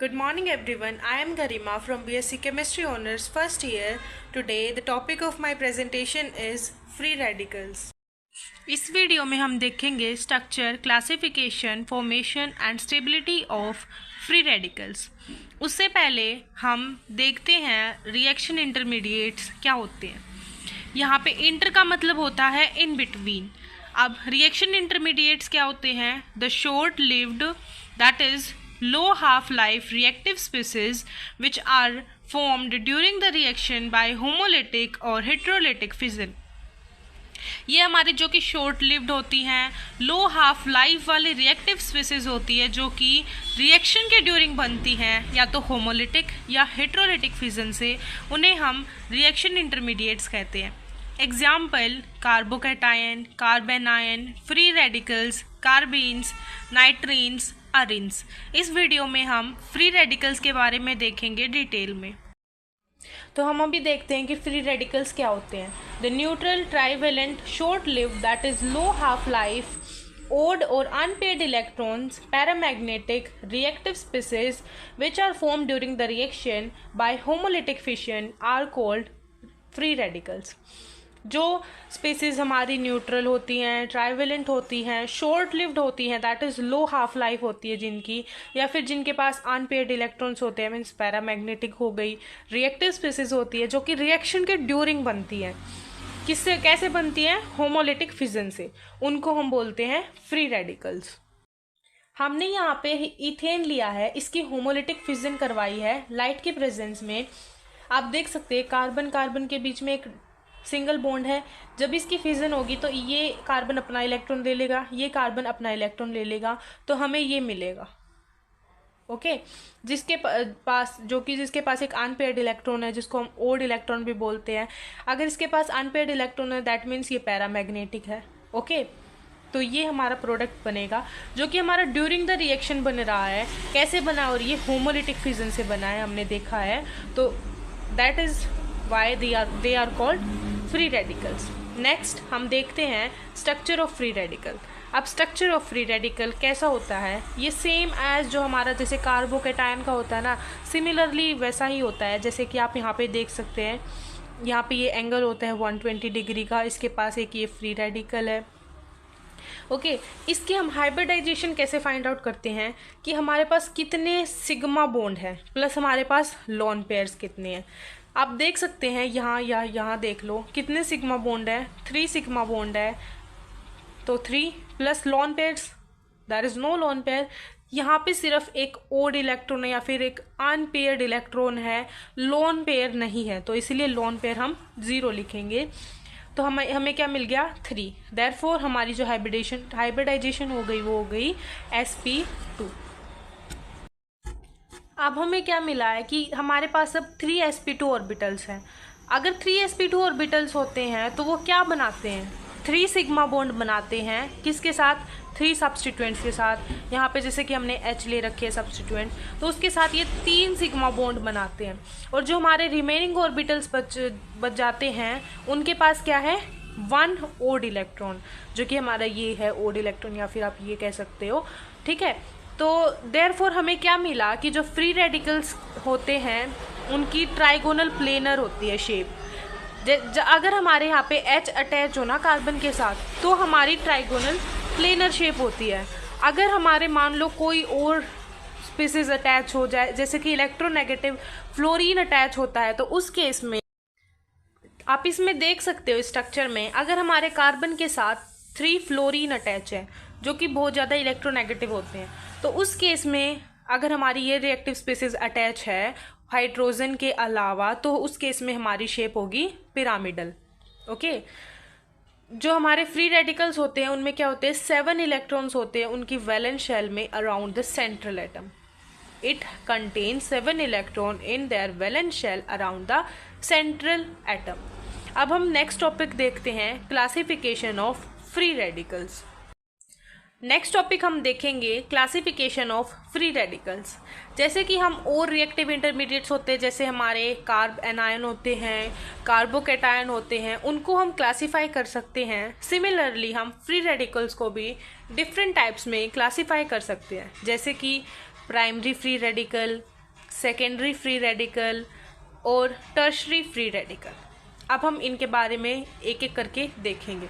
Good morning everyone. I am Garima from BSc Chemistry Honors first year. Today the topic of my presentation is free radicals. इस video में हम देखेंगे structure, classification, formation and stability of free radicals. उससे पहले हम देखते हैं reaction intermediates क्या होते हैं। यहाँ पे इंटर का मतलब होता है इन बिटवीन। अब रिएक्शन इंटरमीडिएट्स क्या होते हैं? The short lived that is low half-life reactive species which are formed during the reaction by homolytic और heterolytic fission। ये हमारी जो कि शॉर्ट लिव्ड होती हैं, लो हाफ लाइफ वाली रिएक्टिव स्पीसीज होती है जो कि रिएक्शन के ड्यूरिंग बनती हैं या तो होमोलिटिक या हेट्रोलिटिक फिजन से। उन्हें हम रिएक्शन इंटरमीडिएट्स कहते हैं। Example carbocation, कार्बेनायन, free radicals, कार्बीन्स, नाइट्रीन्स, arenes. इस वीडियो में हम फ्री रेडिकल्स के बारे में देखेंगे डिटेल में। तो हम अभी देखते हैं कि फ्री रेडिकल्स क्या होते हैं। The neutral trivalent short lived that is low half life odd or unpaired electrons paramagnetic reactive species which are formed during the reaction by homolytic fission are called free radicals। जो species हमारी neutral होती हैं, trivalent होती हैं, short lived होती हैं that is low half life होती है जिनकी, या फिर जिनके पास अनपेयर्ड इलेक्ट्रॉन्स होते हैं, मीन्स पैरामैग्नेटिक हो गई, रिएक्टिव स्पीसीज होती है जो कि रिएक्शन के ड्यूरिंग बनती हैं। किससे कैसे बनती हैं? होमोलिटिक फिजन से। उनको हम बोलते हैं फ्री रेडिकल्स। हमने यहाँ पे इथेन लिया है, इसकी होमोलिटिक फिजन करवाई है लाइट के प्रेजेंस में। आप देख सकते हैं कार्बन कार्बन के बीच में एक सिंगल बॉन्ड है। जब इसकी फिजन होगी तो ये कार्बन अपना इलेक्ट्रॉन ले लेगा, ये कार्बन अपना इलेक्ट्रॉन ले लेगा, तो हमें ये मिलेगा। ओके, जिसके पास एक अनपेयर्ड इलेक्ट्रॉन है जिसको हम ओड इलेक्ट्रॉन भी बोलते हैं। अगर इसके पास अनपेयर्ड इलेक्ट्रॉन है दैट मीन्स ये पैरामैग्नेटिक है। ओके, तो ये हमारा प्रोडक्ट बनेगा जो कि हमारा ड्यूरिंग द रिएक्शन बन रहा है। कैसे बना? और ये होमोलिटिक फिजन से बना है, हमने देखा है। तो that is why they are called free radicals. Next हम देखते हैं स्ट्रक्चर ऑफ फ्री रेडिकल। अब स्ट्रक्चर ऑफ फ्री रेडिकल कैसा होता है? ये सेम एज जो हमारा जैसे कार्बोकैटायन का होता है ना, सिमिलरली वैसा ही होता है। जैसे कि आप यहाँ पे देख सकते हैं, यहाँ पे ये एंगल होता है 120 डिग्री का, इसके पास एक ये फ्री रेडिकल है। ओके, इसके हम हाइब्रिडाइजेशन कैसे फाइंड आउट करते हैं कि हमारे पास कितने सिग्मा बॉन्ड है प्लस हमारे पास लोन पेयर्स कितने हैं। आप देख सकते हैं यहाँ देख लो कितने सिग्मा बॉन्ड है, 3 सिग्मा बॉन्ड है। तो 3 plus lone pairs, there is no lone pair. यहाँ पे सिर्फ एक ओड इलेक्ट्रॉन है या फिर एक अनपेयर्ड इलेक्ट्रॉन है, लोन पेयर नहीं है, तो इसीलिए लोन पेयर हम 0 लिखेंगे। तो हमें क्या मिल गया? 3। देयरफॉर हमारी जो हाइब्रिडाइजेशन हो गई वो हो गई sp2। अब हमें क्या मिला है कि हमारे पास अब 3 sp2 ऑर्बिटल्स हैं। अगर 3 sp2 ऑर्बिटल्स होते हैं तो वो क्या बनाते हैं? 3 सिग्मा बॉन्ड बनाते हैं। किसके साथ? 3 सब्स्टिट्यूएंट्स के साथ। यहाँ पे जैसे कि हमने H ले रखे है सब्स्टिट्यूएंट, तो उसके साथ ये 3 सिग्मा बॉन्ड बनाते हैं। और जो हमारे रिमेनिंग ऑर्बिटल्स बच जाते हैं उनके पास क्या है? 1 ओड इलेक्ट्रॉन, जो कि हमारा ये है ओड इलेक्ट्रॉन, या फिर आप ये कह सकते हो। ठीक है, तो देयरफॉर हमें क्या मिला कि जो फ्री रेडिकल्स होते हैं उनकी ट्राइगोनल प्लेनर होती है शेप। अगर हमारे यहाँ पे H अटैच हो ना कार्बन के साथ तो हमारी ट्राइगोनल प्लेनर शेप होती है। अगर हमारे मान लो कोई और स्पीसीज अटैच हो जाए, जैसे कि इलेक्ट्रोनेगेटिव फ्लोरीन अटैच होता है, तो उस केस में आप इसमें देख सकते हो स्ट्रक्चर में, अगर हमारे कार्बन के साथ 3 फ्लोरीन अटैच है जो कि बहुत ज़्यादा इलेक्ट्रोनेगेटिव होते हैं, तो उस केस में अगर हमारी ये रिएक्टिव स्पीसीज अटैच है हाइड्रोजन के अलावा, तो उस केस में हमारी शेप होगी पिरामिडल। ओके, जो हमारे फ्री रेडिकल्स होते हैं उनमें क्या होते हैं? 7 इलेक्ट्रॉन्स होते हैं उनकी वैलेंस शेल में around the central atom. It contains 7 electron in their valence shell around the central atom. अब हम नेक्स्ट टॉपिक देखते हैं, classification of free radicals. Next topic हम देखेंगे क्लासिफिकेशन ऑफ फ्री रेडिकल्स। जैसे कि हम और रिएक्टिव इंटरमीडिएट्स होते हैं, जैसे हमारे कार्ब एनायन होते हैं, कार्बोकैटायन होते हैं, उनको हम क्लासीफाई कर सकते हैं। सिमिलरली हम फ्री रेडिकल्स को भी डिफरेंट टाइप्स में क्लासीफाई कर सकते हैं। जैसे कि primary free radical, secondary free radical और टर्शरी फ्री रेडिकल। अब हम इनके बारे में एक एक करके देखेंगे।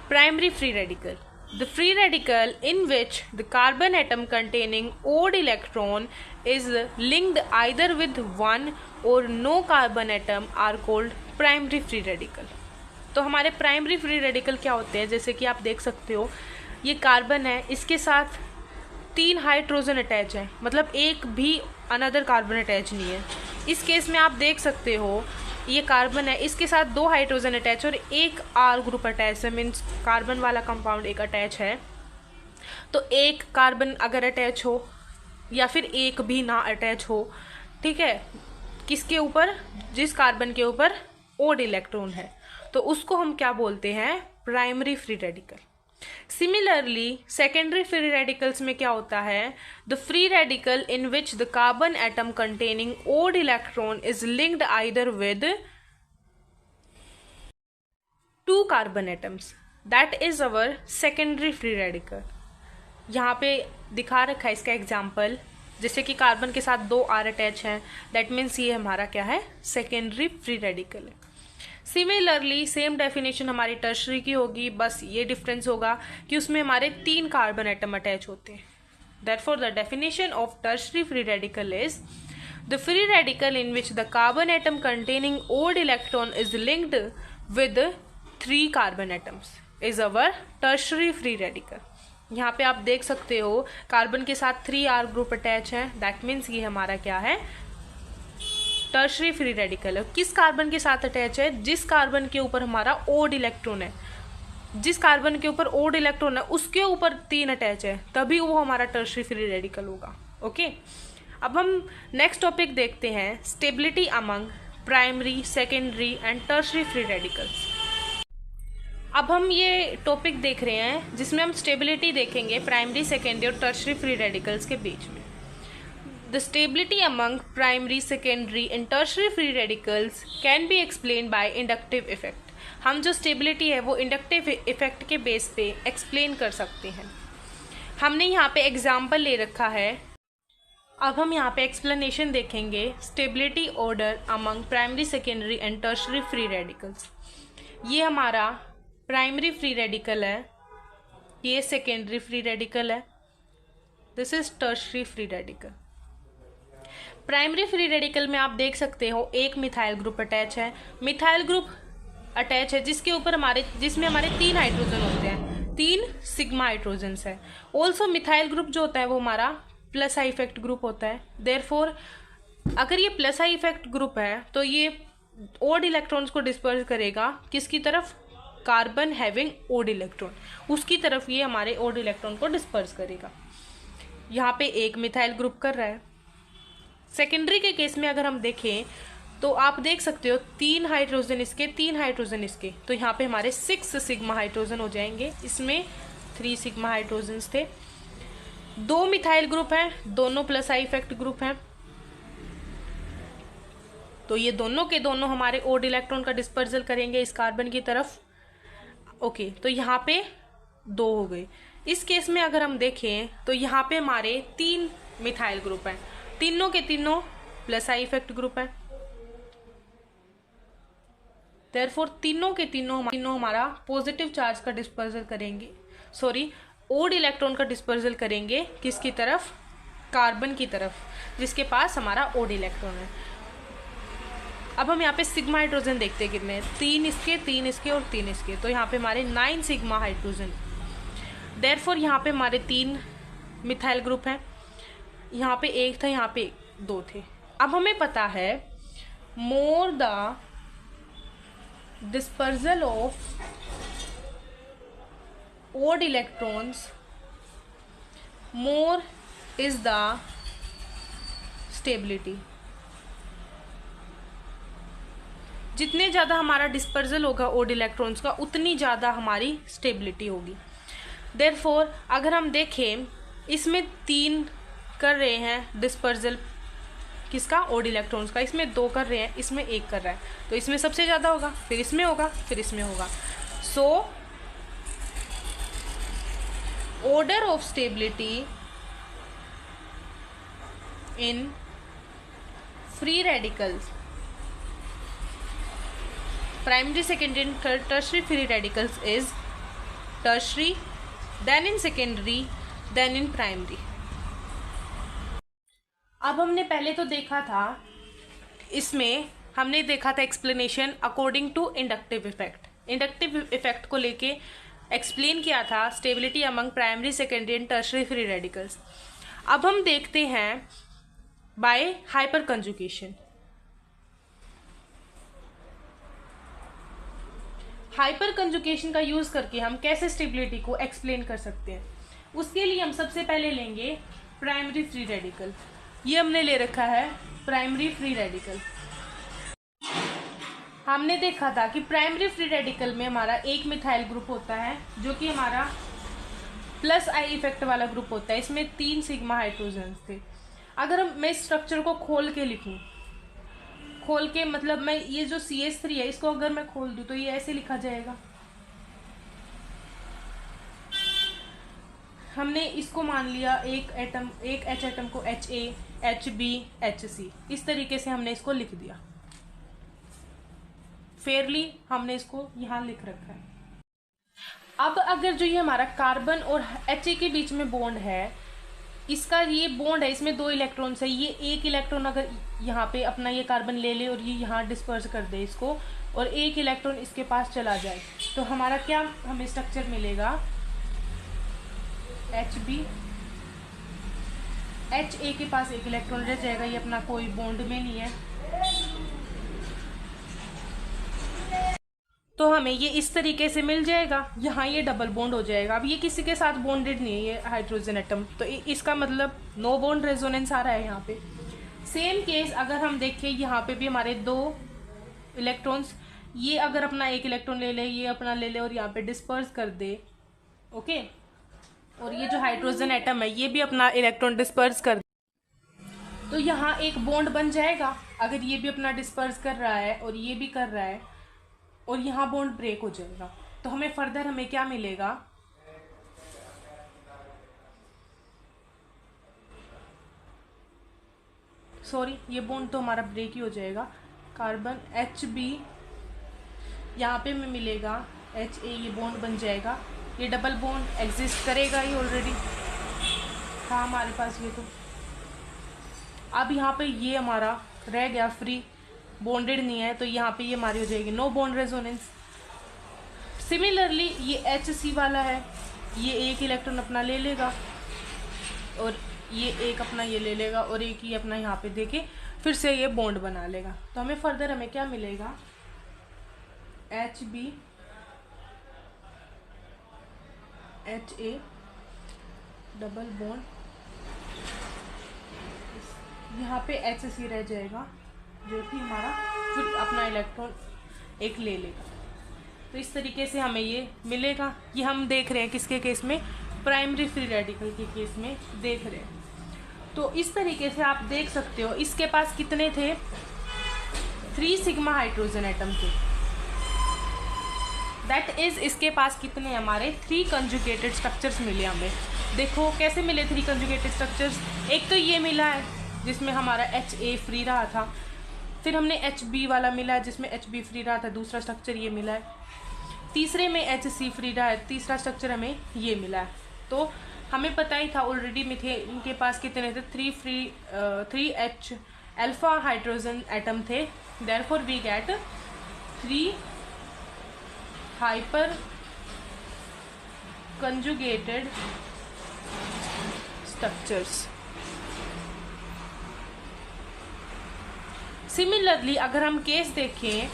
Primary free radical, the free radical in which the carbon atom containing odd electron is linked either with one or no carbon atom are called primary free radical। तो हमारे प्राइमरी फ्री रेडिकल क्या होते हैं, जैसे कि आप देख सकते हो ये कार्बन है, इसके साथ 3 हाइड्रोजन अटैच है, मतलब एक भी अनदर कार्बन अटैच नहीं है। इस केस में आप देख सकते हो ये कार्बन है, इसके साथ 2 हाइड्रोजन अटैच और एक आर ग्रुप अटैच है, मीन्स कार्बन वाला कंपाउंड एक अटैच है। तो एक कार्बन अगर अटैच हो या फिर एक भी ना अटैच हो, ठीक है, किसके ऊपर, जिस कार्बन के ऊपर ओड इलेक्ट्रॉन है, तो उसको हम क्या बोलते हैं, primary free radical. Similarly secondary free radicals में क्या होता है, the free radical in which the carbon atom containing odd electron is linked either with 2 carbon atoms, that is our secondary free radical. यहाँ पे दिखा रखा है इसका एग्जाम्पल, जैसे कि कार्बन के साथ 2 आर अटैच हैं, दैट मीन्स ये हमारा क्या है, सेकेंडरी फ्री रेडिकल है। सिमिलरली सेम डेफिनेशन हमारी टर्शरी की होगी, बस ये डिफरेंस होगा कि उसमें हमारे 3 कार्बन एटम अटैच होते हैं। Therefore the definition of tertiary free radical is the free radical in which the carbon atom containing odd electron is linked with 3 carbon atoms is our tertiary free radical। यहाँ पे आप देख सकते हो carbon के साथ 3 R ग्रुप अटैच है, that means ये हमारा क्या है, टर्शरी फ्री रेडिकल है। किस कार्बन के साथ अटैच है, जिस कार्बन के ऊपर हमारा ओड इलेक्ट्रॉन है, जिस कार्बन के ऊपर ओड इलेक्ट्रॉन है उसके ऊपर 3 अटैच है, तभी वो हमारा टर्शरी फ्री रेडिकल होगा। ओके, अब हम नेक्स्ट टॉपिक देखते हैं, stability among primary, secondary and tertiary free radicals. अब हम ये टॉपिक देख रहे हैं जिसमें हम स्टेबिलिटी देखेंगे प्राइमरी, सेकेंडरी और टर्शरी फ्री रेडिकल्स के बीच में। The stability among primary, secondary and tertiary free radicals can be explained by inductive effect। हम जो स्टेबिलिटी है वो इंडक्टिव इफेक्ट के बेस पे एक्सप्लेन कर सकते हैं। हमने यहाँ पे एग्जाम्पल ले रखा है, अब हम यहाँ पे एक्सप्लेनेशन देखेंगे stability order among primary, secondary and tertiary free radicals. ये हमारा प्राइमरी फ्री रेडिकल है, ये सेकेंडरी फ्री रेडिकल है, this is tertiary free radical. Primary free radical में आप देख सकते हो एक मिथाइल ग्रुप अटैच है, मिथाइल ग्रुप अटैच है जिसमें हमारे 3 हाइड्रोजन होते हैं, 3 सिग्मा हाइड्रोजन्स है। ऑल्सो मिथाइल ग्रुप जो होता है वो हमारा प्लस आई इफेक्ट ग्रुप होता है। देयरफॉर अगर ये प्लस आई इफेक्ट ग्रुप है तो ये ओड इलेक्ट्रॉन्स को डिस्पर्स करेगा किसकी तरफ, कार्बन हैविंग ओड इलेक्ट्रॉन, उसकी तरफ ये हमारे ओड इलेक्ट्रॉन को डिस्पर्स करेगा। यहाँ पे एक मिथाइल ग्रुप कर रहा है। सेकेंडरी के केस में अगर हम देखें तो आप देख सकते हो 3 हाइड्रोजन इसके, 3 हाइड्रोजन इसके, तो यहाँ पे हमारे 6 सिग्मा हाइड्रोजन हो जाएंगे, इसमें 3 सिग्मा हाइड्रोजन्स थे। 2 मिथाइल ग्रुप हैं, दोनों प्लस आई इफेक्ट ग्रुप हैं, तो ये दोनों के दोनों हमारे ओड इलेक्ट्रॉन का डिस्पर्सल करेंगे इस कार्बन की तरफ। ओके, तो यहाँ पे 2 हो गए। इस केस में अगर हम देखें तो यहाँ पे हमारे 3 मिथाइल ग्रुप हैं, तीनों के तीनों प्लस आई इफेक्ट ग्रुप है। देयरफॉर तीनों के तीनों हमारा पॉजिटिव चार्ज का डिस्पर्सल करेंगे, सॉरी ओड इलेक्ट्रॉन का डिस्पर्सल करेंगे किसकी तरफ, कार्बन की तरफ, जिसके पास हमारा ओड इलेक्ट्रॉन है। अब हम यहाँ पे सिग्मा हाइड्रोजन देखते हैं कितने, 3 इसके, 3 इसके और 3 इसके, तो यहाँ पे हमारे 9 सिग्मा हाइड्रोजन। देयरफॉर यहाँ पे हमारे 3 मिथाइल ग्रुप हैं, यहाँ पे 1 था, यहाँ पे 2 थे। अब हमें पता है more the dispersal of odd electrons more is the stability। जितने ज़्यादा हमारा डिस्पर्सल होगा ओड इलेक्ट्रॉन्स का उतनी ज़्यादा हमारी स्टेबिलिटी होगी। देयरफॉर अगर हम देखें इसमें 3 कर रहे हैं डिस्पर्सल किसका, ओड इलेक्ट्रॉन्स का, इसमें 2 कर रहे हैं, इसमें 1 कर रहा है, तो इसमें सबसे ज़्यादा होगा, फिर इसमें होगा, फिर इसमें होगा। So order of stability in free radicals, primary, secondary and tertiary free radicals is tertiary, then in secondary, then in primary. अब हमने पहले तो देखा था, इसमें हमने देखा था explanation according to inductive effect. Inductive effect को लेके एक्सप्लेन किया था stability among primary, secondary and tertiary free radicals. अब हम देखते हैं by hyperconjugation. Hyperconjugation का यूज करके हम कैसे स्टेबिलिटी को एक्सप्लेन कर सकते हैं. उसके लिए हम सबसे पहले लेंगे प्राइमरी फ्री रेडिकल. ये हमने ले रखा है प्राइमरी फ्री रेडिकल. हमने देखा था कि प्राइमरी फ्री रेडिकल में हमारा एक मिथाइल ग्रुप होता है जो कि हमारा प्लस आई इफेक्ट वाला ग्रुप होता है. इसमें 3 सिग्मा हाइड्रोजन थे. अगर मैं इस स्ट्रक्चर को खोल के लिखूं, खोल के मतलब मैं ये जो CH3 है इसको अगर मैं खोल दूं तो ये ऐसे लिखा जाएगा. हमने इसको मान लिया एक H एटम को HA, HB, HC, इस तरीके से हमने इसको लिख दिया. फेयरली हमने इसको यहाँ लिख रखा है. अब अगर जो ये हमारा कार्बन और HA के बीच में बॉन्ड है, इसका ये बॉन्ड है, इसमें 2 इलेक्ट्रॉन्स है. ये एक इलेक्ट्रॉन अगर यहाँ पे अपना ये कार्बन ले ले और ये यहाँ डिस्पर्स कर दे इसको, और एक इलेक्ट्रॉन इसके पास चला जाए, तो हमारा क्या हमें स्ट्रक्चर मिलेगा, HB. HA के पास एक इलेक्ट्रॉन रह जाएगा, ये अपना कोई बॉन्ड में नहीं है, तो हमें ये इस तरीके से मिल जाएगा. यहाँ ये डबल बॉन्ड हो जाएगा. अब ये किसी के साथ बॉन्डेड नहीं है ये हाइड्रोजन एटम, तो इसका मतलब नो बॉन्ड रेजोनेंस आ रहा है यहाँ पे. सेम केस अगर हम देखें, यहाँ पे भी हमारे 2 इलेक्ट्रॉन्स, ये अगर अपना एक इलेक्ट्रॉन ले ले, ये अपना ले ले और यहाँ पे डिस्पर्स कर दे, ओके, और ये जो हाइड्रोजन एटम है ये भी अपना इलेक्ट्रॉन डिस्पर्स कर दे, तो यहाँ एक बॉन्ड बन जाएगा. अगर ये भी अपना डिस्पर्स कर रहा है और ये भी कर रहा है और यहाँ बॉन्ड ब्रेक हो जाएगा, तो हमें फर्दर हमें क्या मिलेगा, सॉरी ये बॉन्ड तो हमारा ब्रेक ही हो जाएगा. कार्बन HB, यहाँ पे हमें मिलेगा HA, ये बॉन्ड बन जाएगा. ये डबल बॉन्ड एग्जिस्ट करेगा ही, ऑलरेडी था हमारे पास ये. तो अब यहाँ पे ये हमारा रह गया फ्री, बॉन्डेड नहीं है, तो यहाँ पे ये हमारी हो जाएगी नो बॉन्ड रेजोनेंस. सिमिलरली ये HC वाला है, ये एक इलेक्ट्रॉन अपना ले लेगा और ये एक अपना ये ले लेगा और एक ही अपना यहाँ पे देके फिर से ये बॉन्ड बना लेगा. तो हमें फर्दर हमें क्या मिलेगा, HB, HA, डबल बॉन्ड, यहाँ पे HC रह जाएगा जो कि हमारा फिर अपना इलेक्ट्रॉन एक ले लेगा. तो इस तरीके से हमें ये मिलेगा. ये हम देख रहे हैं किसके केस में, प्राइमरी फ्री रेडिकल के केस में देख रहे हैं. तो इस तरीके से आप देख सकते हो इसके पास कितने थे, 3 सिग्मा हाइड्रोजन एटम थे. दैट इज इसके पास कितने हमारे 3 कंजुगेटेड स्ट्रक्चर्स मिले हमें. देखो कैसे मिले 3 कंजुगेटेड स्ट्रक्चर्स. एक तो ये मिला है जिसमें हमारा HA फ्री रहा था, फिर हमने HB वाला मिला है जिसमें HB फ्री रहा था, दूसरा स्ट्रक्चर ये मिला है. तीसरे में HC फ्री रहा है, तीसरा स्ट्रक्चर हमें ये मिला है. तो हमें पता ही था ऑलरेडी मिथेन के पास कितने थे, 3 H अल्फा हाइड्रोजन एटम थे. Therefore we get 3 hyperconjugated structures. Similarly अगर हम केस देखें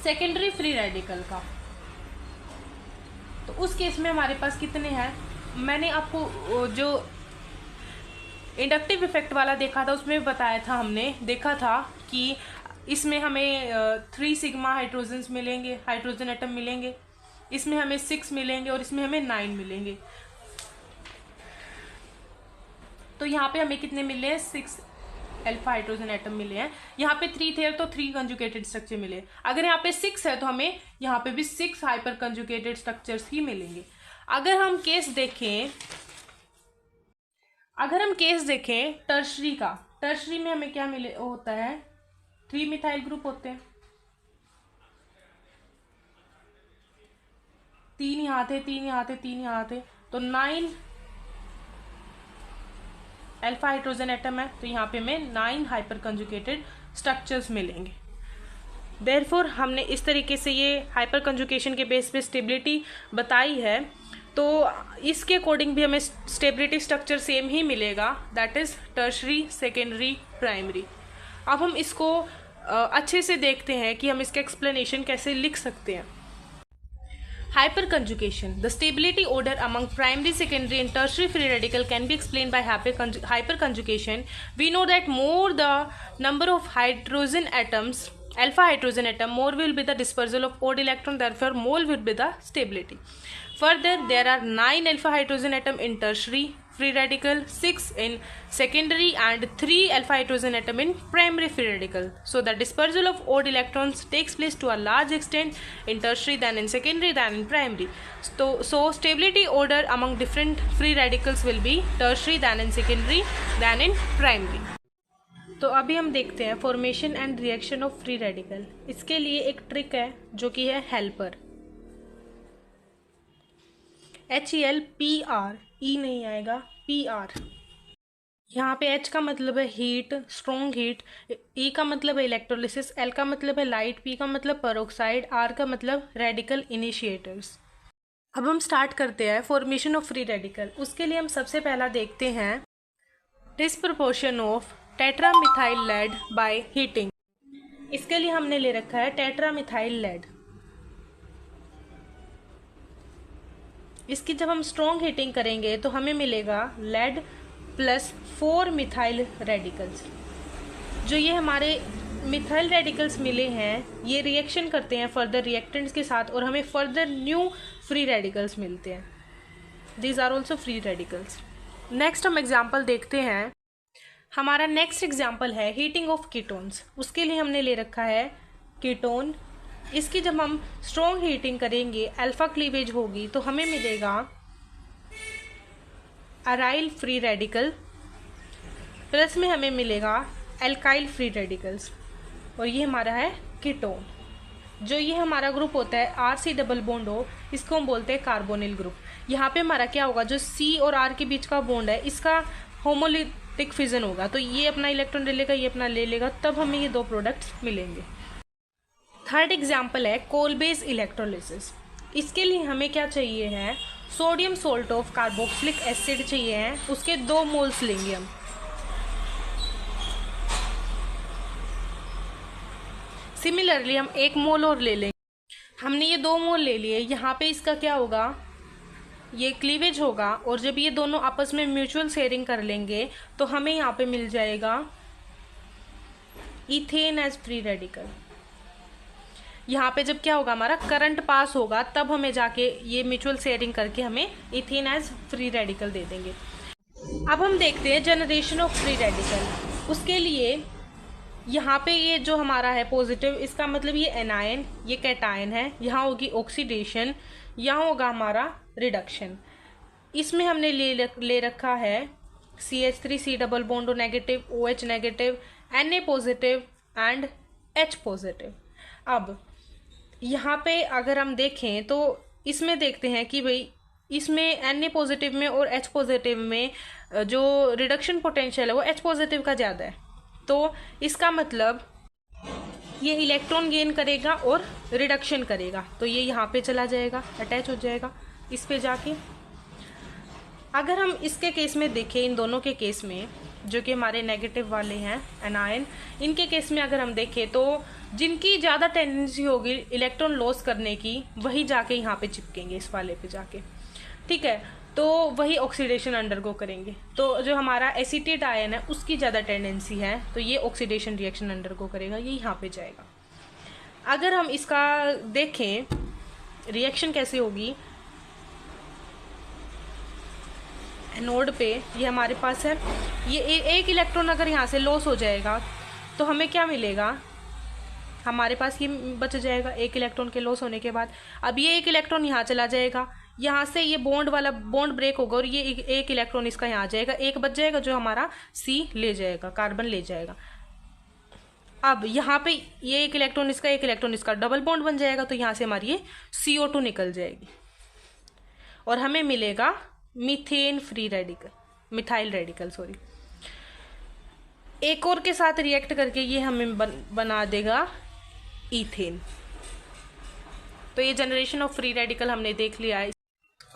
सेकेंडरी फ्री रेडिकल का, तो उस केस में हमारे पास कितने हैं, मैंने आपको जो इंडक्टिव इफेक्ट वाला देखा था उसमें बताया था, हमने देखा था कि इसमें हमें 3 सिग्मा हाइड्रोजन्स मिलेंगे, हाइड्रोजन एटम मिलेंगे, इसमें हमें 6 मिलेंगे और इसमें हमें 9 मिलेंगे. तो यहाँ पे हमें कितने मिले हैं, 6 अल्फा हाइड्रोजन एटम मिले हैं. यहाँ पे 3 थे तो 3 कंजुगेटेड स्ट्रक्चर मिले. अगर यहाँ पे 6 है तो हमें यहाँ पे भी 6 हाइपर कंजुगेटेड स्ट्रक्चर्स ही मिलेंगे. अगर हम केस देखें, अगर हम केस देखें टर्शरी का, टर्शरी में हमें क्या मिले होता है, 3 मिथाइल ग्रुप होते हैं, 3 यहाँ थे, 3 यहाँ थे, 3 यहाँ थे, तो 9 अल्फा हाइड्रोजन एटम है, तो यहाँ पे हमें 9 हाइपर कंजुगेटेड स्ट्रक्चर्स मिलेंगे। देयरफॉर हमने इस तरीके से ये हाइपर कंजुगेशन के बेस पे स्टेबिलिटी बताई है, तो इसके अकॉर्डिंग भी हमें स्टेबिलिटी स्ट्रक्चर सेम ही मिलेगा, that is tertiary, secondary, primary. अब हम इसको अच्छे से देखते हैं कि हम इसका एक्सप्लेनेशन कैसे लिख सकते हैं। Hyperconjugation. The stability order among primary, secondary and tertiary free radical can be explained by hyperconjugation. We know that more the number of hydrogen atoms, alpha hydrogen atom, more will be the dispersal of odd electron, therefore more will be the stability. Further, there are 9 alpha hydrogen atom in tertiary free radical, 6 in secondary and 3 alpha hydrogen atom in primary free radical. So the dispersal of odd electrons takes place to a large extent in tertiary than in secondary than in primary. So stability order among different free radicals will be tertiary than in secondary than in primary. तो अभी हम देखते हैं formation and reaction of free radical. इसके लिए एक trick है जो कि है हेल्पर, HELPR, ई नहीं आएगा, PR। यहाँ पे H का मतलब है हीट, स्ट्रॉन्ग हीट, E का मतलब है इलेक्ट्रोलिसिस, L का मतलब है लाइट, P का मतलब पेरोक्साइड, R का मतलब रेडिकल इनिशिएटर्स। अब हम स्टार्ट करते हैं फॉर्मेशन ऑफ फ्री रेडिकल। उसके लिए हम सबसे पहला देखते हैं disproportion of tetramethyl lead by heating. इसके लिए हमने ले रखा है टेट्रामिथाइल लेड। इसकी जब हम स्ट्रॉन्ग हीटिंग करेंगे तो हमें मिलेगा लेड प्लस 4 मिथाइल रेडिकल्स। जो ये हमारे मिथाइल रेडिकल्स मिले हैं ये रिएक्शन करते हैं फर्दर रिएक्टेंट्स के साथ और हमें फर्दर न्यू फ्री रेडिकल्स मिलते हैं। These are also free radicals. Next हम एग्जाम्पल देखते हैं। हमारा नेक्स्ट एग्जाम्पल है हीटिंग ऑफ कीटोन्स। उसके लिए हमने ले रखा है कीटोन। इसकी जब हम स्ट्रॉन्ग हीटिंग करेंगे अल्फा क्लीवेज होगी तो हमें मिलेगा अराइल फ्री रेडिकल, प्लस में हमें मिलेगा एल्काइल फ्री रेडिकल्स, और ये हमारा है कीटोन। जो ये हमारा ग्रुप होता है RC डबल बॉन्ड हो, इसको हम बोलते हैं कार्बोनिल ग्रुप। यहाँ पे हमारा क्या होगा, जो C और R के बीच का बॉन्ड है इसका होमोलिटिक फिजन होगा, तो ये अपना इलेक्ट्रॉन ले लेगा, ये अपना ले लेगा, तब हमें ये दो प्रोडक्ट्स मिलेंगे। थर्ड एग्जाम्पल है कोलबेज इलेक्ट्रोलिसिस। इसके लिए हमें क्या चाहिए है, sodium salt of carboxylic acid चाहिए है, उसके 2 मोल्स लेंगे हम। सिमिलरली हम 1 मोल और ले लेंगे। हमने ये 2 मोल ले लिए। यहाँ पे इसका क्या होगा, ये क्लीवेज होगा, और जब ये दोनों आपस में म्यूचुअल शेयरिंग कर लेंगे तो हमें यहाँ पे मिल जाएगा इथेन एज फ्री रेडिकल। यहाँ पे जब क्या होगा, हमारा करंट पास होगा, तब हमें जाके ये म्यूचुअल शेयरिंग करके हमें इथेन एज फ्री रेडिकल दे देंगे। अब हम देखते हैं जनरेशन ऑफ फ्री रेडिकल। उसके लिए यहाँ पे ये जो हमारा है पॉजिटिव, इसका मतलब ये एनायन, ये कैटायन है, यहाँ होगी ऑक्सीडेशन, यहाँ होगा हमारा रिडक्शन। इसमें हमने ले रखा है CH3 double bond negative, OH negative, Na positive and H positive. अब यहाँ पे अगर हम देखें तो इसमें देखते हैं कि भाई इसमें Na पॉजिटिव में और H पॉजिटिव में जो रिडक्शन पोटेंशियल है वो H पॉजिटिव का ज़्यादा है, तो इसका मतलब ये इलेक्ट्रॉन गेन करेगा और रिडक्शन करेगा, तो ये यहाँ पे चला जाएगा, अटैच हो जाएगा इस पे जाके। अगर हम इसके केस में देखें, इन दोनों के केस में जो कि हमारे नेगेटिव वाले हैं एनायन, इनके केस में अगर हम देखें तो जिनकी ज़्यादा टेंडेंसी होगी इलेक्ट्रॉन लॉस करने की, वही जाके यहाँ पे चिपकेंगे इस वाले पे जाके, ठीक है, तो वही ऑक्सीडेशन अंडरगो करेंगे। तो जो हमारा एसीटेट आयन है उसकी ज़्यादा टेंडेंसी है, तो ये ऑक्सीडेशन रिएक्शन अंडरगो करेगा, ये यहाँ पे जाएगा। अगर हम इसका देखें रिएक्शन कैसे होगी, एनोड पे ये हमारे पास है, ये एक इलेक्ट्रॉन अगर यहाँ से लॉस हो जाएगा तो हमें क्या मिलेगा, हमारे पास ये बच जाएगा 1 इलेक्ट्रॉन के लॉस होने के बाद। अब ये 1 इलेक्ट्रॉन यहाँ चला जाएगा, यहाँ से ये बॉन्ड वाला बॉन्ड ब्रेक होगा और ये एक इलेक्ट्रॉन इसका यहाँ आ जाएगा, एक बच जाएगा जो हमारा C ले जाएगा, कार्बन ले जाएगा। अब यहाँ पे ये एक इलेक्ट्रॉन इसका डबल बॉन्ड बन जाएगा, तो यहाँ से हमारी ये CO2 निकल जाएगी और हमें मिलेगा methane free radical, methyl radical sorry. एक और के साथ रिएक्ट करके ये हमें बना देगा ईथेन। तो ये जनरेशन ऑफ फ्री रेडिकल हमने देख लिया है।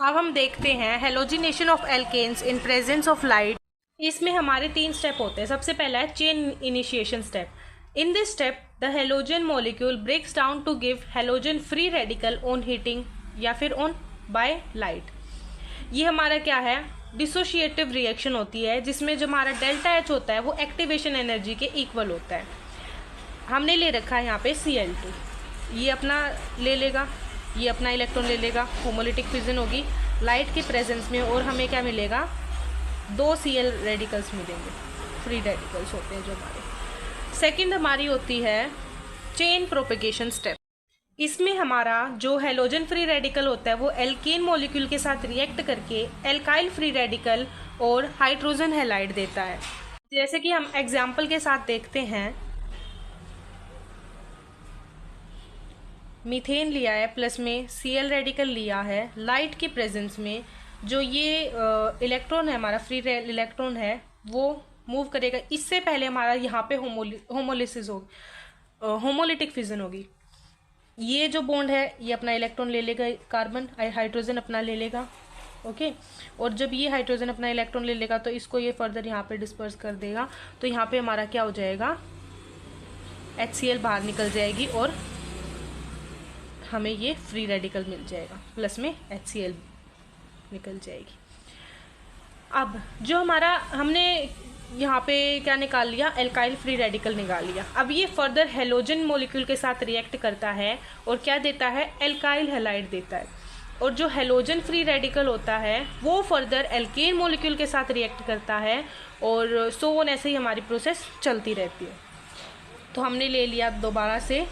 अब हम देखते हैं halogenation of alkanes in presence of light. इसमें हमारे 3 स्टेप होते हैं। सबसे पहला है chain initiation step. In this step the halogen molecule breaks down to give halogen free radical on heating या फिर ऑन बाय लाइट। ये हमारा क्या है, डिसोशिएटिव रिएक्शन होती है, जिसमें जो हमारा डेल्टा H होता है वो एक्टिवेशन एनर्जी के इक्वल होता है। हमने ले रखा है यहाँ पे Cl2, ये अपना ले लेगा, ये अपना इलेक्ट्रॉन ले लेगा, होमोलिटिक फिजन होगी लाइट के प्रेजेंस में और हमें क्या मिलेगा, 2 Cl रेडिकल्स मिलेंगे, फ्री रेडिकल्स होते हैं जो हमारे। सेकंड हमारी होती है चेन प्रोपेगेशन स्टेप। इसमें हमारा जो हेलोजन फ्री रेडिकल होता है वो एल्केन मॉलिक्यूल के साथ रिएक्ट करके एल्काइल फ्री रेडिकल और हाइड्रोजन हैलाइड देता है। जैसे कि हम एग्जाम्पल के साथ देखते हैं, मीथेन लिया है, प्लस में Cl रेडिकल लिया है, लाइट की प्रेजेंस में जो ये इलेक्ट्रॉन है, हमारा फ्री इलेक्ट्रॉन है, वो मूव करेगा। इससे पहले हमारा यहाँ पे होमोलिसिस होगी, होमोलिटिक फिजन होगी। ये जो बॉन्ड है ये अपना इलेक्ट्रॉन ले लेगा, कार्बन हाइड्रोजन अपना ले लेगा, ओके। और जब ये हाइड्रोजन अपना इलेक्ट्रॉन ले लेगा तो इसको ये फर्दर यहाँ पे डिस्पर्स कर देगा, तो यहाँ पे हमारा क्या हो जाएगा, HCl बाहर निकल जाएगी और हमें ये फ्री रेडिकल मिल जाएगा, प्लस में HCl निकल जाएगी। अब जो हमारा हमने यहाँ पे क्या निकाल लिया, एल्काइल फ्री रेडिकल निकाल लिया। अब ये फर्दर हेलोजन मॉलिक्यूल के साथ रिएक्ट करता है और क्या देता है, एल्काइल हैलाइड देता है। और जो हेलोजन फ्री रेडिकल होता है वो फर्दर एल्केन मॉलिक्यूल के साथ रिएक्ट करता है और सो ऑन, ऐसे ही हमारी प्रोसेस चलती रहती है। तो हमने ले लिया दोबारा से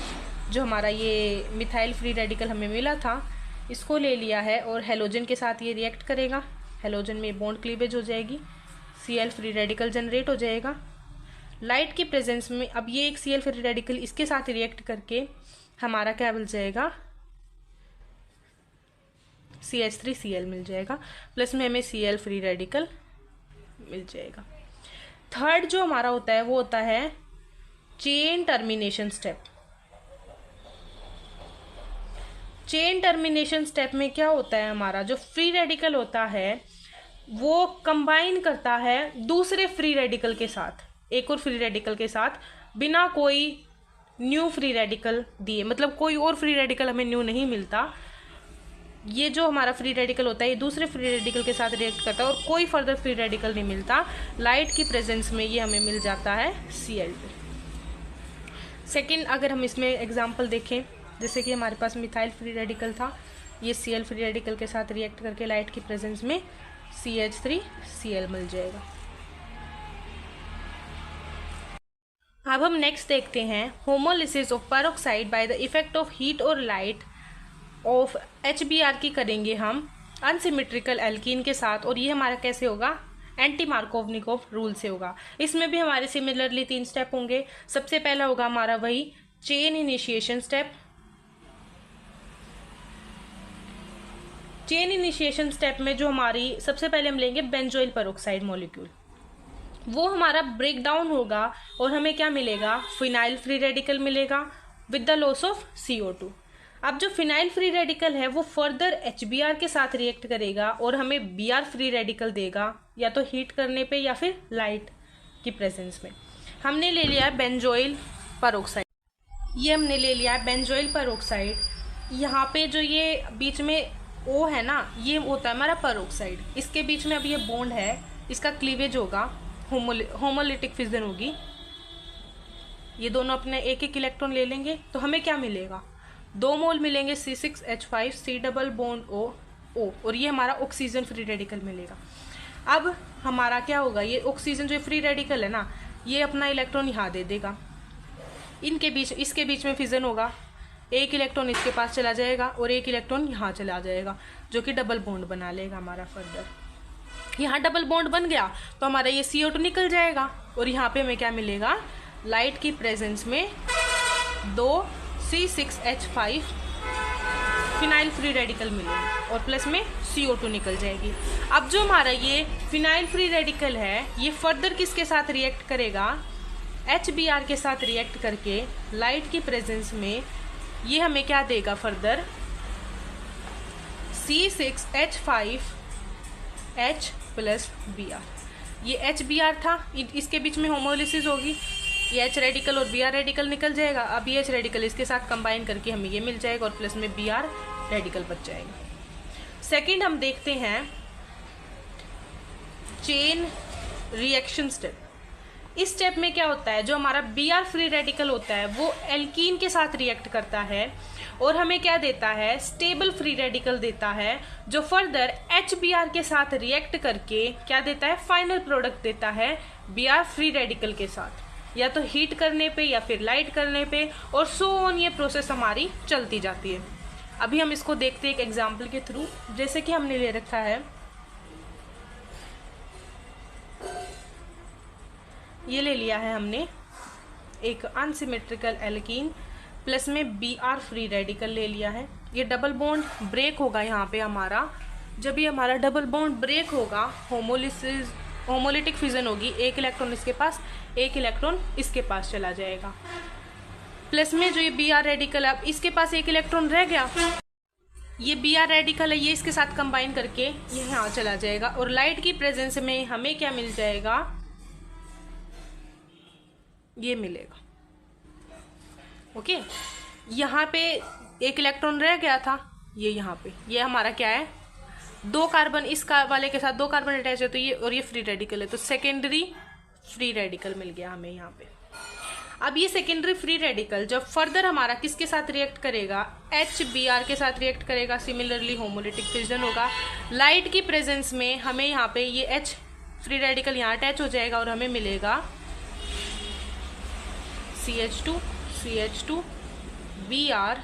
जो हमारा ये मिथाइल फ्री रेडिकल हमें मिला था, इसको ले लिया है और हेलोजन के साथ ये रिएक्ट करेगा, हेलोजन में बॉन्ड क्लीवेज हो जाएगी, Cl फ्री रेडिकल जनरेट हो जाएगा लाइट की प्रेजेंस में। अब ये एक Cl फ्री रेडिकल इसके साथ रिएक्ट करके हमारा क्या मिल जाएगा, CH3Cl मिल जाएगा, प्लस में हमें Cl फ्री रेडिकल मिल जाएगा। थर्ड जो हमारा होता है वो होता है chain termination step. Chain termination step में क्या होता है, हमारा जो फ्री रेडिकल होता है वो कंबाइन करता है दूसरे फ्री रेडिकल के साथ, एक और फ्री रेडिकल के साथ, बिना कोई न्यू फ्री रेडिकल दिए, मतलब कोई और फ्री रेडिकल हमें न्यू नहीं मिलता। ये जो हमारा फ्री रेडिकल होता है ये दूसरे फ्री रेडिकल के साथ रिएक्ट करता है और कोई फर्दर फ्री रेडिकल नहीं मिलता। लाइट की प्रेजेंस में ये हमें मिल जाता है Cl2। सेकेंड अगर हम इसमें एग्जाम्पल देखें, जैसे कि हमारे पास मिथाइल फ्री रेडिकल था, ये Cl फ्री रेडिकल के साथ रिएक्ट करके लाइट की प्रेजेंस में CH3Cl मिल जाएगा। अब हम नेक्स्ट देखते हैं homolysis of peroxide by the effect of heat और लाइट ऑफ HBr की करेंगे हम अनसिमेट्रिकल एल्कीन के साथ, और ये हमारा कैसे होगा, एंटी मार्कोवनिकोव रूल से होगा। इसमें भी हमारे सिमिलरली 3 स्टेप होंगे। सबसे पहला होगा हमारा वही chain initiation step. Chain initiation step में जो हमारी सबसे पहले हम लेंगे बेंजोइल पेरोक्साइड मॉलिक्यूल, वो हमारा ब्रेक डाउन होगा और हमें क्या मिलेगा, फिनाइल फ्री रेडिकल मिलेगा with the loss of CO2। अब जो फिनाइल फ्री रेडिकल है वो फर्दर HBr के साथ रिएक्ट करेगा और हमें Br फ्री रेडिकल देगा, या तो हीट करने पे या फिर लाइट की प्रेजेंस में। हमने ले लिया है बेंजोइल पेरोक्साइड, ये हमने ले लिया है बेंजोइल पेरोक्साइड। यहाँ पे जो ये बीच में O है ना, ये होता है हमारा पेरोक्साइड, इसके बीच में अब ये बॉन्ड है, इसका क्लीवेज होगा, होमोलिटिक फिजन होगी। ये दोनों अपने एक एक इलेक्ट्रॉन ले लेंगे तो हमें क्या मिलेगा, 2 मोल मिलेंगे C6H5 C double bond O, और ये हमारा ऑक्सीजन फ्री रेडिकल मिलेगा। अब हमारा क्या होगा, ये ऑक्सीजन जो फ्री रेडिकल है ना, ये अपना इलेक्ट्रॉन यहाँ दे देगा, इनके बीच इसके बीच में फिजन होगा, एक इलेक्ट्रॉन इसके पास चला जाएगा और एक इलेक्ट्रॉन यहाँ चला जाएगा, जो कि डबल बॉन्ड बना लेगा हमारा फर्दर। यहाँ डबल बॉन्ड बन गया तो हमारा ये CO2 निकल जाएगा और यहाँ पे हमें क्या मिलेगा, लाइट की प्रेजेंस में 2 C6H5 फिनाइल फ्री रेडिकल मिलेंगे और प्लस में CO2 निकल जाएगी। अब जो हमारा ये फिनाइल फ्री रेडिकल है ये फर्दर किसके साथ रिएक्ट करेगा, HBr के साथ रिएक्ट करके लाइट की प्रेजेंस में ये हमें क्या देगा फर्दर, C6H5H प्लस Br। ये HBr था, इसके बीच में होमोलिसिस होगी, ये H रेडिकल और Br रेडिकल निकल जाएगा। अब ये H रेडिकल इसके साथ कंबाइन करके हमें ये मिल जाएगा और प्लस में Br रेडिकल बच जाएगा। सेकंड हम देखते हैं चेन रिएक्शन स्टेप। इस स्टेप में क्या होता है, जो हमारा Br फ्री रेडिकल होता है वो एल्कीन के साथ रिएक्ट करता है और हमें क्या देता है, स्टेबल फ्री रेडिकल देता है, जो फर्दर HBr के साथ रिएक्ट करके क्या देता है, फाइनल प्रोडक्ट देता है Br फ्री रेडिकल के साथ, या तो हीट करने पे या फिर लाइट करने पे, और सो ऑन ये प्रोसेस हमारी चलती जाती है। अभी हम इसको देखते हैं एक एग्जाम्पल के थ्रू। जैसे कि हमने ले रखा है, ये ले लिया है हमने एक अनसिमेट्रिकल एल्कीन, प्लस में Br फ्री रेडिकल ले लिया है। ये डबल बॉन्ड ब्रेक होगा यहाँ पे हमारा, जब ये हमारा डबल बॉन्ड ब्रेक होगा होमोलिटिक फिजन होगी, एक इलेक्ट्रॉन इसके पास एक इलेक्ट्रॉन इसके पास चला जाएगा। प्लस में जो ये Br रेडिकल है, अब इसके पास एक इलेक्ट्रॉन रह गया, ये Br रेडिकल है, ये इसके साथ कंबाइन करके ये यहाँ चला जाएगा और लाइट की प्रेजेंस में हमें क्या मिल जाएगा, ये मिलेगा। ओके, यहाँ पे एक इलेक्ट्रॉन रह गया था, ये यहाँ पे ये हमारा क्या है, 2 कार्बन इस वाले के साथ 2 कार्बन अटैच है, तो ये और ये फ्री रेडिकल है, तो सेकेंडरी फ्री रेडिकल मिल गया हमें यहाँ पे। अब ये सेकेंडरी फ्री रेडिकल जब फर्दर हमारा किसके साथ रिएक्ट करेगा, HBr के साथ रिएक्ट करेगा, सिमिलरली होमोलिटिक फिजन होगा। लाइट की प्रेजेंस में हमें यहाँ पे ये H फ्री रेडिकल यहाँ अटैच हो जाएगा और हमें मिलेगा CH2 Br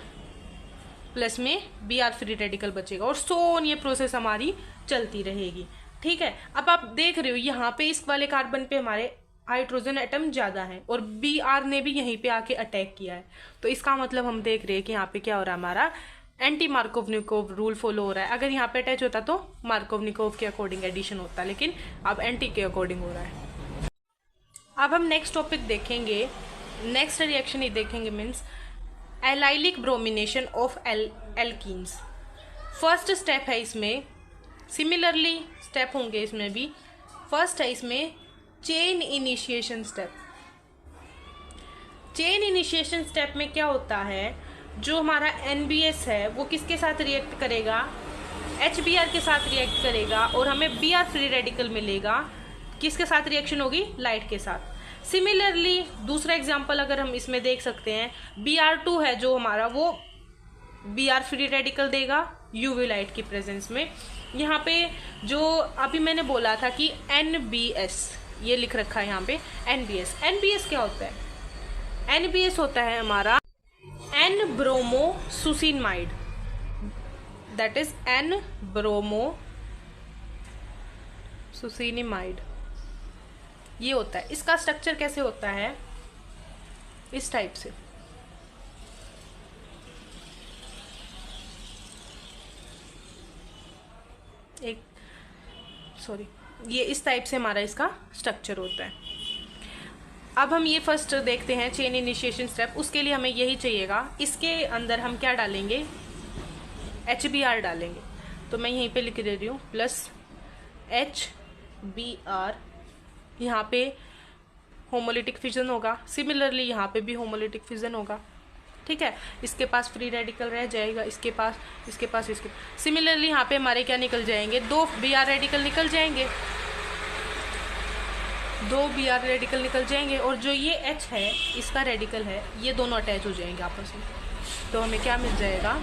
प्लस में Br फ्री रेडिकल बचेगा और सो ऑन ये प्रोसेस हमारी चलती रहेगी। ठीक है, अब आप देख रहे हो यहाँ पे इस वाले कार्बन पे हमारे हाइड्रोजन एटम ज़्यादा है और Br ने भी यहीं पे आके अटैक किया है, तो इसका मतलब हम देख रहे हैं कि यहाँ पे क्या हो रहा है, हमारा एंटी मार्कोवनिकोव रूल फॉलो हो रहा है। अगर यहाँ पे अटैच होता तो मार्कोवनिकोव के अकॉर्डिंग एडिशन होता, लेकिन अब एंटी के अकॉर्डिंग हो रहा है। अब हम नेक्स्ट टॉपिक देखेंगे, नेक्स्ट रिएक्शन ही देखेंगे, means allylic bromination of alkenes. First step है इसमें, सिमिलरली स्टेप होंगे इसमें भी। फर्स्ट है इसमें chain initiation step. Chain initiation step में क्या होता है, जो हमारा NBS है वो किसके साथ रिएक्ट करेगा, HBr के साथ रिएक्ट करेगा और हमें Br फ्री रेडिकल मिलेगा। किसके साथ रिएक्शन होगी, लाइट के साथ। सिमिलरली दूसरा एग्जांपल अगर हम इसमें देख सकते हैं, Br2 है जो हमारा, वो Br फ्री रेडिकल देगा UV लाइट की प्रेजेंस में। यहाँ पे जो अभी मैंने बोला था कि NBS, ये लिख रखा है यहाँ पे NBS क्या होता है, NBS होता है हमारा N-ब्रोमोसुसिनामाइड, दैट इज N-ब्रोमोसुसिनामाइड, ये होता है। इसका स्ट्रक्चर कैसे होता है, इस टाइप से, ये इस टाइप से हमारा इसका स्ट्रक्चर होता है। अब हम ये फर्स्ट देखते हैं चेन इनिशिएशन स्टेप, उसके लिए हमें यही चाहिएगा। इसके अंदर हम क्या डालेंगे, HBr डालेंगे, तो मैं यहीं पे लिख दे रही हूँ प्लस HBr। यहाँ पे होमोलिटिक फिजन होगा, सिमिलरली यहाँ पे भी होमोलिटिक फिजन होगा। ठीक है, इसके पास फ्री रेडिकल रह जाएगा, इसके पास सिमिलरली यहाँ पे हमारे क्या निकल जाएंगे, 2 Br रेडिकल निकल जाएंगे, 2 Br रेडिकल निकल जाएंगे और जो ये H है इसका रेडिकल है, ये दोनों अटैच हो जाएंगे आपस में, तो हमें क्या मिल जाएगा,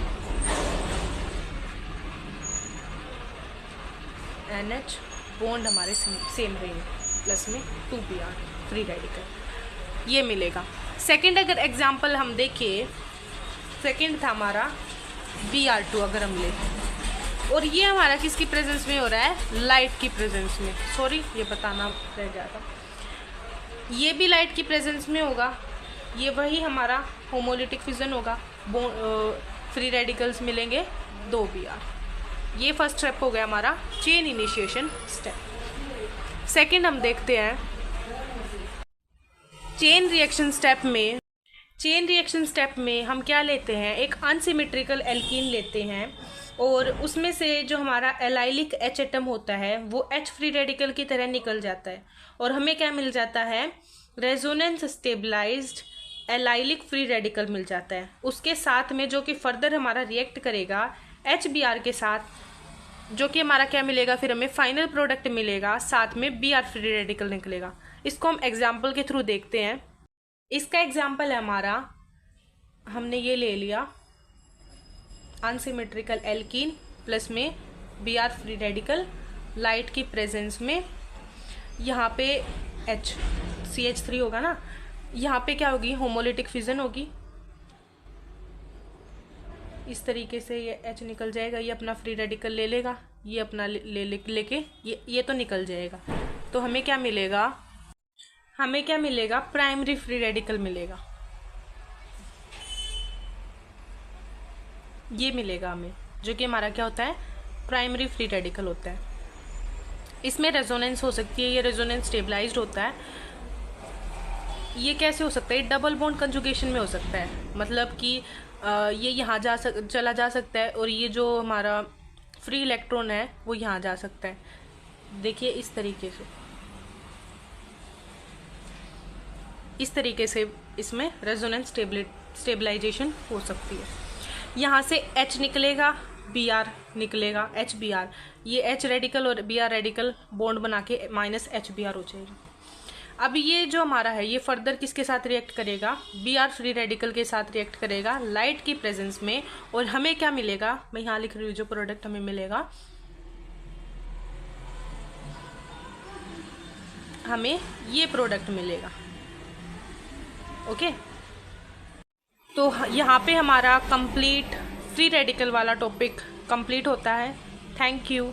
NH बॉन्ड हमारे सेम रहेंगे, प्लस में 2 Br फ्री रेडिकल, ये मिलेगा। सेकंड अगर एग्जांपल हम देखें, सेकंड था हमारा Br2 अगर हम ले, और ये हमारा किसकी प्रेजेंस में हो रहा है, लाइट की प्रेजेंस में। सॉरी ये बताना रह गया था, ये भी लाइट की प्रेजेंस में होगा। ये वही हमारा होमोलिटिक फिजन होगा, फ्री रेडिकल्स मिलेंगे 2 Br। ये फर्स्ट स्टेप हो गया हमारा चेन इनिशिएशन स्टेप। सेकंड हम देखते हैं चेन रिएक्शन स्टेप में हम क्या लेते हैं, एक अनसिमेट्रिकल एल्कीन लेते हैं, और उसमें से जो हमारा एलाइलिक H एटम होता है वो H फ्री रेडिकल की तरह निकल जाता है, और हमें क्या मिल जाता है, resonance stabilized allylic free radical मिल जाता है। उसके साथ में जो कि फर्दर हमारा रिएक्ट करेगा HBr के साथ, जो कि हमारा क्या मिलेगा, फिर हमें फाइनल प्रोडक्ट मिलेगा, साथ में Br फ्री रेडिकल निकलेगा। इसको हम एग्जाम्पल के थ्रू देखते हैं। इसका एग्जाम्पल है हमारा, हमने ये ले लिया अनसिमेट्रिकल एल्कीन प्लस में Br फ्री रेडिकल लाइट की प्रेजेंस में, यहाँ पे CH3 होगा ना, यहाँ पे क्या होगी, होमोलिटिक फिजन होगी। इस तरीके से ये H निकल जाएगा, ये अपना फ्री रेडिकल ले लेगा, ये अपना लेके ये तो निकल जाएगा। तो हमें क्या मिलेगा, प्राइमरी फ्री रेडिकल मिलेगा, ये मिलेगा हमें, जो कि हमारा क्या होता है, प्राइमरी फ्री रेडिकल होता है। इसमें रेजोनेंस हो सकती है, ये रेजोनेंस स्टेबलाइज्ड होता है। ये कैसे हो सकता है, डबल बॉन्ड कंजुगेशन में हो सकता है, मतलब कि ये यहाँ चला जा सकता है, और ये जो हमारा फ्री इलेक्ट्रॉन है वो यहाँ जा सकता है। देखिए इस तरीके से इसमें रेजोनेंस स्टेबलाइजेशन हो सकती है। यहाँ से H निकलेगा, Br निकलेगा, HBr, ये H रेडिकल और Br रेडिकल बॉन्ड बना के -HBr हो जाएगा। अब ये जो हमारा है ये फर्दर किसके साथ रिएक्ट करेगा, Br फ्री रेडिकल के साथ रिएक्ट करेगा लाइट की प्रेजेंस में, और हमें क्या मिलेगा, मैं यहाँ लिख रही हूँ जो प्रोडक्ट हमें मिलेगा, हमें ये प्रोडक्ट मिलेगा। ओके, तो यहाँ पे हमारा कंप्लीट फ्री रेडिकल वाला टॉपिक कंप्लीट होता है। Thank you.